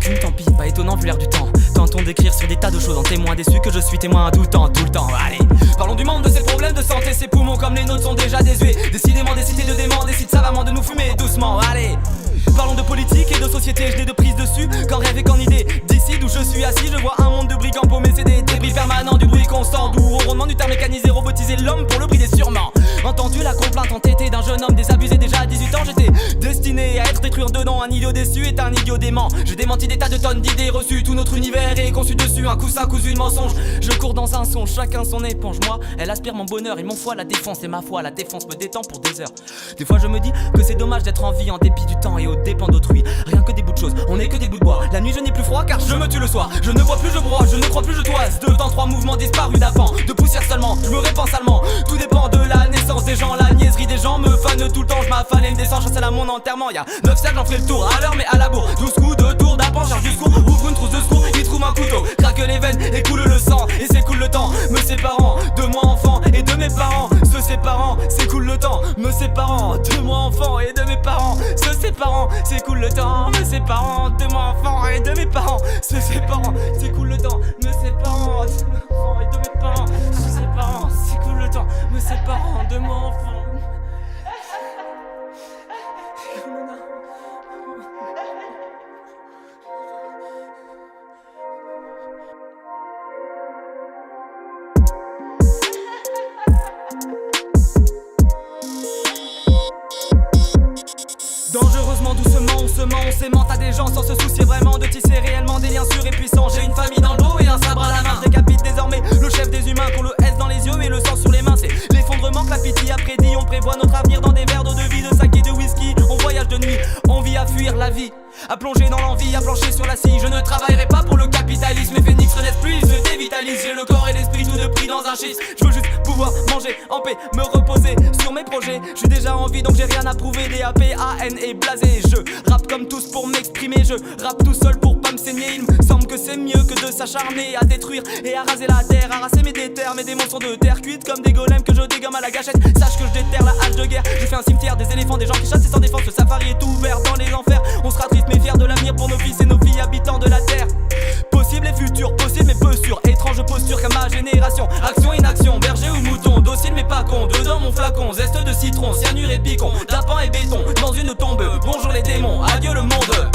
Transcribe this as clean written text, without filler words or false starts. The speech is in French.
aucune, tant pis, pas étonnant vu l'air du temps. Tentons d'écrire sur des tas de choses, en témoin déçu que je suis témoin doutant tout le temps. Allez, parlons du monde, de ses problèmes de santé, ses poumons comme les nôtres sont déjà désuets. Décidément des cités de démons décident savamment de nous fumer doucement. Allez, parlons de politique et de société, je n'ai de prise dessus qu'en rêve et qu'en idée. D'ici d'où je suis assis, je vois un monde de brigands paumés, c'est des débris permanents, du bruit constant, d'où au rendement du terme mécanisé, robotisé l'homme pour le brider sûrement. Entendu la complainte entêtée d'un jeune homme désabusé déjà à 18 ans, j'étais destiné à être détruit en dedans. Un idiot déçu est un idiot dément. Je démentis des tas de tonnes d'idées reçues, tout notre univers est conçu dessus, un coussin cousu de mensonges. Je cours dans un songe, chacun son éponge. Moi, elle aspire mon bonheur et mon foie la défense. Et ma foi, la défense me détend pour des heures. Des fois je me dis que c'est dommage d'être en vie en dépit du temps et aux dépens d'autrui. Rien que des bouts de choses, on n'est que des bouts de bois. La nuit je n'ai plus froid car je me tue le soir. Je ne vois plus, je broie, je ne crois plus, je toise. 2 temps, 3 mouvements disparus d'avant. De poussière seulement, je me répands salement. Tout dépend de la naissance des gens, la niaiserie des gens me fanent tout le temps. Je m'affale et me descends, chasse à mon enterrement. Y'a 9 cercles, j'en ferai le tour à l'heure mais à la bourre. 12 coups de tour d'apprend, charge du secours. Ouvre une trousse de secours, il trouve un couteau. Craque les veines et coule le sang. Et s'écoule le temps, me séparant de moi enfant et de mes parents. Se séparant, s'écoule le temps. Me séparant de moi enfant et de mes parents. Se séparant, s'écoule le temps. Me séparant de moi enfant et de mes parents. Se séparant, s'écoule le temps. Me séparant de moi enfant et de mes parents. Se séparant, s'écoule le temps. Me séparant de moi enfant. Dangereusement, doucement, on s'aimante à des gens sans se soucier vraiment de tisser réellement des liens sûrs et puissants. J'ai une famille dans le dos et un sabre à la main. Je décapite désormais le chef des humains qu'on le S dans les yeux et le sang sur les mains. C'est l'effondrement que la pitié a prédit. On prévoit notre avenir dans des verres d'eau de vie, de saké, de whisky. On voyage de nuit, on vit à fuir la vie, à plonger dans l'envie, à plancher sur la scie. Je ne travaillerai pas pour le capitalisme. Mes phénix renaissent plus, ils se dévitalisent. J'ai le corps et l'esprit tout de prix dans un schiste. Je veux juste pouvoir manger en paix, me reposer sur mes projets. Je suis déjà en vie donc j'ai rien à prouver. D-A-P-A-N et blasé. Je rappe comme tous pour m'exprimer. Je rappe tout seul pour pas me saigner. Il me semble que c'est mieux que de s'acharner à détruire et à raser la terre, à raser mes déterres. Mes démons sont de terre cuite comme des golems que je dégomme à la gâchette. Sache que je déterre la hache de guerre. Je fais un cimetière des éléphants, des gens qui chassent et sans défense. Le safari est ouvert dans les enfers. On sera triste mais fier de l'avenir pour nos fils et nos filles habitants de la terre. Possible et futur, possible mais peu sûr. Étrange posture comme ma génération. Action, inaction, berger ou mouton. Docile mais pas con, dedans mon flacon. Zeste de citron, cyanure et picon. Tapant et béton, dans une tombe. Bonjour les démons, adieu le monde.